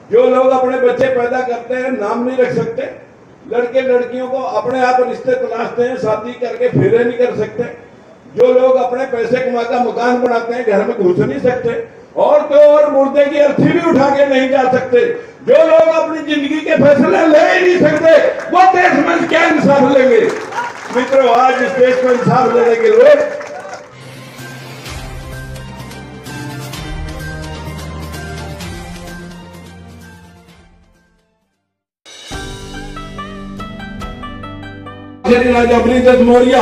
जो लोग अपने बच्चे पैदा करते हैं नाम नहीं रख सकते, लड़के लड़कियों को अपने आप रिश्ते तलाशते हैं, शादी करके फेरे नहीं कर सकते, जो लोग अपने पैसे कमा कर मकान बनाते हैं घर में घुस नहीं सकते, और तो और मुर्दे की अर्थी भी उठा के नहीं जा सकते, जो लोग अपनी जिंदगी के फैसले ले ही नहीं सकते, वो देश में क्या इंसाफ लेंगे। मित्रों, आज इस देश में इंसाफ लेने के लोग राजा बृहद्रथ मौर्य,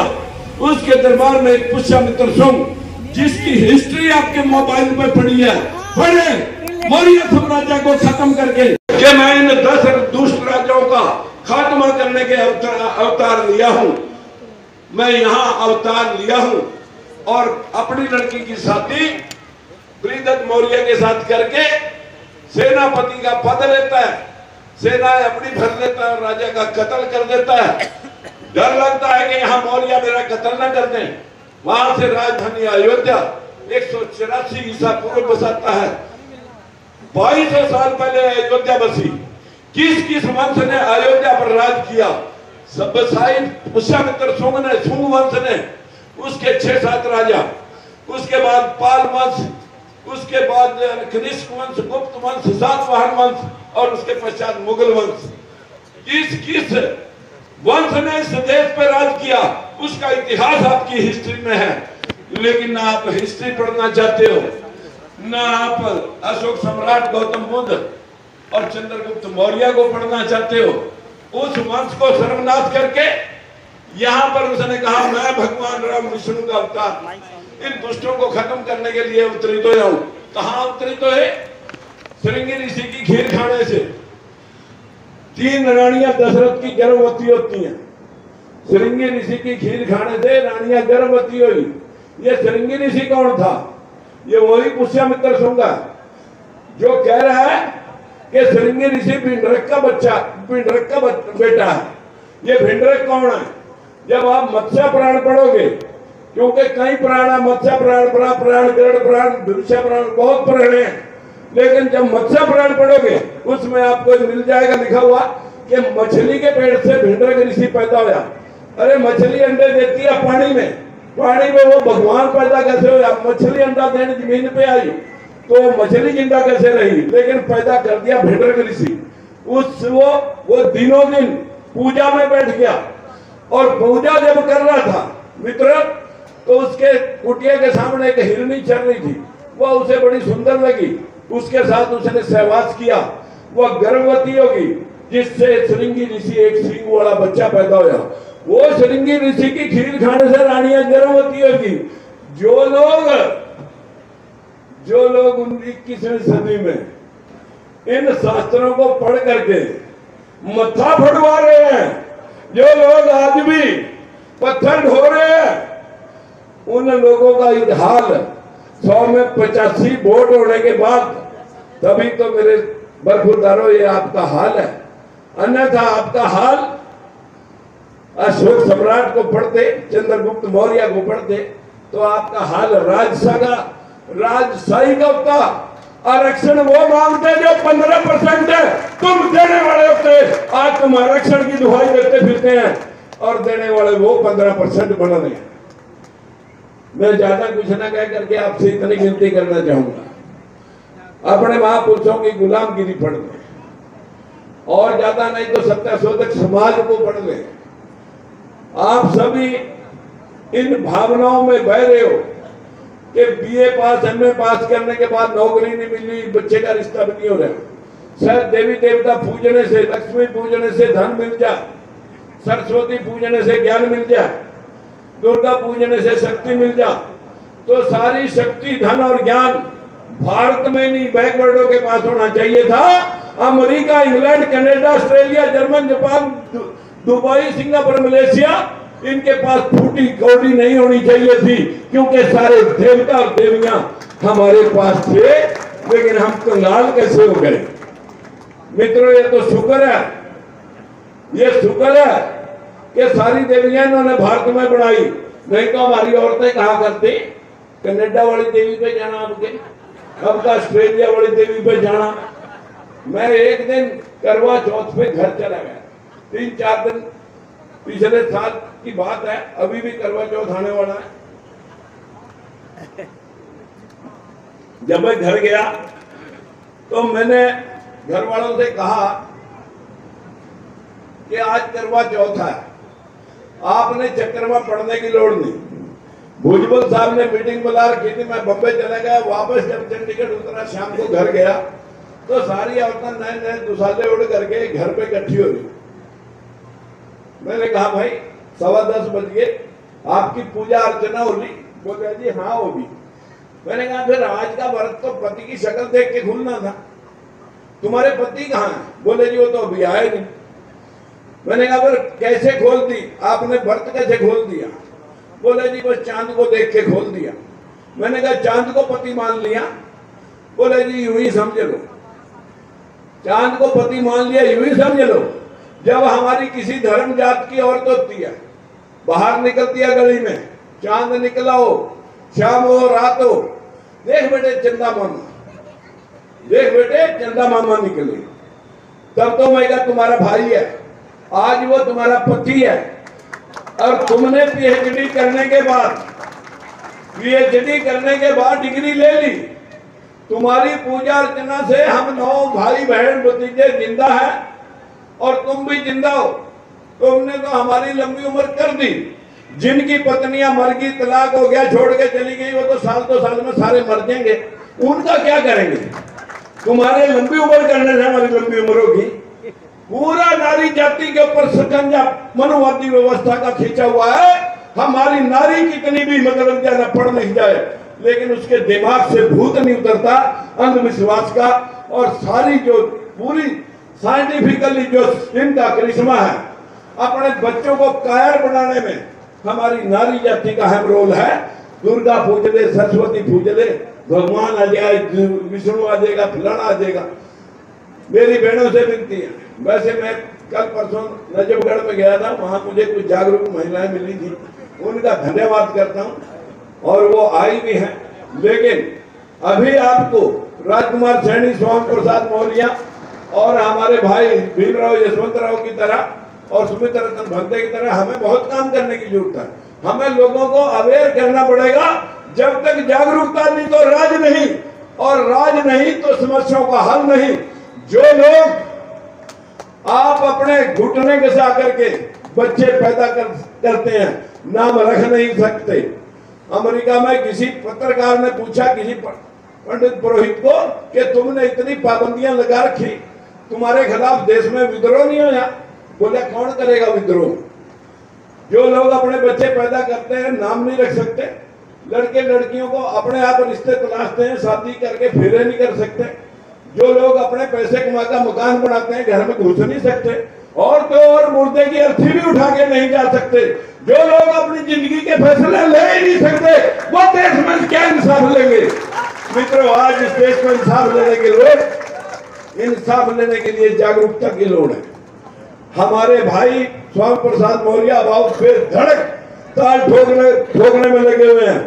उसके दरबार में एक पुष्यमित्र शुंग, जिसकी हिस्ट्री आपके मोबाइल में पड़ी है, पढ़े, मौर्य साम्राज्य को खत्म करके कि मैं इन 10 दुष्ट राजाओं का खात्मा करने के अवतार लिया हूं, मैं यहां अवतार लिया हूं, और अपनी लड़की की शादी बृहद्रथ मौर्य के साथ करके सेनापति का पद लेता है, सेना अपनी भर लेता है और राजा का कत्ल कर देता है। डर लगता है कि यहाँ मौर्य मेरा कत्ल न कर दें। वहां से राजधानी अयोध्या 184 ईसा पूर्व बसाता है। 2200 साल पहले अयोध्या बसी। किस वंश ने अयोध्या पर राज किया? सब्बसाई पुष्यमित्र शुंग ने, शुंग वंश ने, उसके 6-7 राजा, उसके बाद पाल वंश, उसके बाद कनिष्क वंश, गुप्त वंश, सातवाहन वंश, और उसके पश्चात मुगल वंश। किस वंश ने इस देश पर राज किया, उसका इतिहास आपकी हिस्ट्री में है, लेकिन ना आप हिस्ट्री पढ़ना चाहते हो, ना आप अशोक सम्राट गौतम बुद्ध और चंद्रगुप्त मौर्य को पढ़ना चाहते हो। उस वंश को सर्वनाश करके यहाँ पर उसने कहा मैं भगवान राम विष्णु का अवतार, इन दुष्टों को खत्म करने के लिए अवतरित हो जाऊं। कहाँ अवतरित है? श्रृंगी ऋषि की खीर खाने से 3 रानियां दशरथ की गर्भवती होती हैं। श्रृंगी ऋषि की खीर खाने से रानियां गर्भवती हुई। ये श्रृंगी ऋषि कौन था? ये वही पुष्यमित्र शुंग जो कह रहा है कि श्रृंगी ऋषि भिंडरक का बेटा है। ये भिंडरक कौन है? जब आप मत्स्य पुराण पढ़ोगे, क्योंकि कई पुराण, मत्स्य पुराण, बड़ा पुराण, गरुड़ पुराण, दृश्य पुराण, बहुत पुराण है, लेकिन जब मत्स्य पुराण पढ़ोगे उसमें आपको मिल जाएगा लिखा हुआ कि मछली के पेट से भिंडरक ऋषि पैदा हुआ। अरे मछली अंडे देती है पानी में, पानी में वो भगवान पैदा कैसे हुआ? मछली अंडा देने जमीन पे आई तो मछली जिंदा कैसे रही? लेकिन पैदा कर दिया भिंडरक ऋषि। वो दिनों दिन पूजा में बैठ गया, और पूजा जब कर रहा था मित्र, तो उसके कुटिया के सामने एक हिरनी चल रही थी। वह उसे बड़ी सुंदर लगी, उसके साथ उसने सहवास किया। वह गर्भवती होगी, जिससे श्रृंगी ऋषि एक सिंह वाला बच्चा पैदा हुआ। वो श्रृंगी ऋषि की खीर खाने से रानियां गर्भवती होगी। जो लोग 21वीं सदी में इन शास्त्रों को पढ़ करके मत्था फड़वा रहे हैं, जो लोग आज भी पत्थर ढो रहे हैं, उन लोगों का ये हाल 100 में 85 वोट होने के बाद, तभी तो मेरे बरखुरदारों ये आपका हाल है। अन्यथा आपका हाल अशोक सम्राट को पढ़ते, चंद्रगुप्त मौर्य को पढ़ते, तो आपका हाल राजशाही का होता। आरक्षण वो मांगते जो 15% है, तुम देने वाले होते। आज तुम आरक्षण की दुहाई देते फिरते हैं, और देने वाले वो 15% बना रहे हैं। मैं ज्यादा कुछ ना कह करके आपसे इतनी गिनती करना चाहूंगा। अपने महापुरुषों की गुलामगिरी पढ़ ले, और ज्यादा नहीं तो सत्याशोधक समाज को पढ़ ले। आप सभी इन भावनाओं में बह रहे हो कि बीए पास, एमए पास करने के बाद नौकरी नहीं मिली, बच्चे का रिश्ता भी नहीं हो रहा। शायद देवी देवता पूजने से, लक्ष्मी पूजने से धन मिल जाए, सरस्वती पूजने से ज्ञान मिल जाए, दुर्गा पूजने से शक्ति मिल जा, तो सारी शक्ति, धन और ज्ञान भारत में नहीं बैकवर्डों के पास होना चाहिए था। America, England, Canada, Australia, German, Japan, Dubai, Singapore, Malaysia, इनके पास फूटी कौड़ी नहीं होनी चाहिए थी, क्योंकि सारे देवता और देवियां हमारे पास थे। लेकिन हम कंगाल कैसे हो गए? मित्रों, ये तो शुक्र है, ये शुक्र है कि सारी देवियां इन्होंने भारत में बनाई, नहीं तो हमारी औरतें कहा करती कनाडा वाली देवी पे जाना, अब का ऑस्ट्रेलिया वाली देवी पे जाना, मैं एक दिन करवा चौथ पे घर चला गया, 3-4 दिन पिछले साल की बात है, अभी भी करवा चौथ आने वाला है। जब मैं घर गया तो मैंने घर वालों से कहा कि आज करवा चौथ है, आपने चक्कर में पड़ने की लोड़ नहीं। भुजबल साहब ने मीटिंग बुला रखी थी, मैं बम्बई चला गया। वापस जब चंडीगढ़ उतरा, शाम को घर गया तो सारी औरतें नए नए दुसाले उड़ करके घर पे इकट्ठी हो गई। मैंने कहा भाई 10:15 बज गए, आपकी पूजा अर्चना होगी? बोले जी हाँ होगी। मैंने कहा फिर आज का व्रत तो पति की शक्ल देख के खुलना था, तुम्हारे पति कहाँ है? बोले जी वो तो अभी आए नहीं। मैंने कहा फिर कैसे खोल दी आपने, व्रत कैसे खोल दिया? बोले जी बस चांद को देख के खोल दिया। मैंने कहा चांद को पति मान लिया? बोले जी यूं ही समझ लो, चांद को पति मान लिया यूं ही समझ लो। जब हमारी किसी धर्म जात की औरत होती है, बाहर निकलती है गली में, चांद निकला हो, शाम हो रात हो, देख बेटे चंदा मामा, देख बेटे चंदा मामा निकले, तब तो मैं कहा तुम्हारा भाई है, आज वो तुम्हारा पति है। और तुमने पीएचडी करने के बाद डिग्री ले ली, तुम्हारी पूजा अर्चना से हम 9 भाई बहन भतीजे जिंदा है और तुम भी जिंदा हो। तुमने तो हमारी लंबी उम्र कर दी। जिनकी पत्नियां मर गई, तलाक हो गया, छोड़ के चली गई, वो तो साल में सारे मर जाएंगे, उनका क्या करेंगे? तुम्हारे लंबी उम्र करने से हमारी लंबी उम्र होगी। पूरा नारी जाति के ऊपर शिकंजा मनुवादी व्यवस्था का खींचा हुआ है। हमारी नारी कितनी भी मतलब ज्यादा पढ़ लिख जाए, लेकिन उसके दिमाग से भूत नहीं उतरता अंधविश्वास का। और सारी जो पूरी साइंटिफिकली जो इनका करिश्मा है, अपने बच्चों को कायर बनाने में हमारी नारी जाति का अहम रोल है। दुर्गा पूज ले, सरस्वती पूज ले, भगवान आ जाए, विष्णु आ जाएगा, फलाना आ जाएगा। मेरी बहनों से विनती है, वैसे मैं कल परसों नजफगढ़ में गया था, वहां मुझे कुछ जागरूक महिलाएं मिली थी, उनका धन्यवाद करता हूं और वो आई भी हैं। लेकिन अभी आपको राजकुमार सैनी, स्वामी प्रसाद मौर्य और हमारे भाई भीमराव यशवंतराव की तरह और सुमित्रा रतन भंते की तरह हमें बहुत काम करने की जरूरत है। हमें लोगों को अवेयर करना पड़ेगा। जब तक जागरूकता नहीं तो राज नहीं, और राज नहीं तो समस्याओं का हल नहीं। जो लोग आप अपने घुटने घसा करके बच्चे पैदा करते हैं, नाम रख नहीं सकते। अमेरिका में किसी पत्रकार ने पूछा किसी पंडित पुरोहित को कि तुमने इतनी पाबंदियां लगा रखी, तुम्हारे खिलाफ देश में विद्रोह नहीं होया? बोले कौन करेगा विद्रोह? जो लोग अपने बच्चे पैदा करते हैं, नाम नहीं रख सकते, लड़के लड़कियों को अपने आप रिश्ते तलाशते हैं, शादी करके फेरे नहीं कर सकते, जो लोग अपने पैसे कमाकर मकान बनाते हैं, घर में घुस नहीं सकते, और तो और मुर्दे की अर्थी भी उठा के नहीं जा सकते, जो लोग अपनी जिंदगी के फैसले ले ही नहीं सकते, वो देश में क्या इंसाफ लेंगे? मित्रों, आज इस देश में इंसाफ लेने के लोग, इंसाफ लेने के लिए जागरूकता की लोड़ है। हमारे भाई स्वामी प्रसाद मौर्य अबाउट पे धड़क ताल ठोकने में लगे हुए हैं,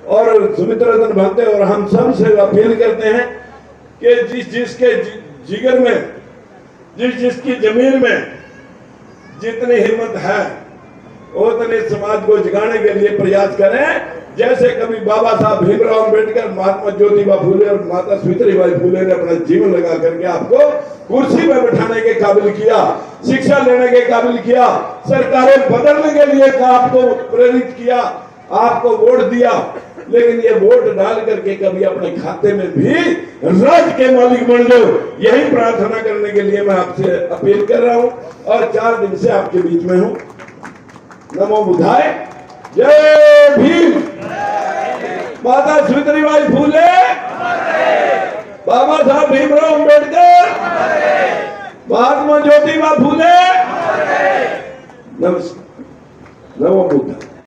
और सुमित्रा रतन भंते और हम सब से अपील करते हैं कि जिसके जिगर में, जिसकी जमीन में जितनी हिम्मत है, उतने समाज को जगाने के लिए प्रयास करें। जैसे कभी बाबा साहब भीमराव अंबेडकर, महात्मा ज्योतिबा फूले और माता सावित्रीबाई फूले ने अपना जीवन लगा करके आपको कुर्सी में बैठाने के काबिल किया, शिक्षा लेने के काबिल किया, सरकारें बदलने के लिए आपको प्रेरित किया, आपको वोट दिया। लेकिन ये वोट डाल करके कभी अपने खाते में भी राज के मालिक बन जाओ, यही प्रार्थना करने के लिए मैं आपसे अपील कर रहा हूं और 4 दिन से आपके बीच में हूं। नमो बुद्धाय, जय भीम। माता सावित्रीबाई फूले, बाबा साहब भीमराव अंबेडकर, महात्मा ज्योतिबा फूले, नमस्कार। नमो बुद्धाय।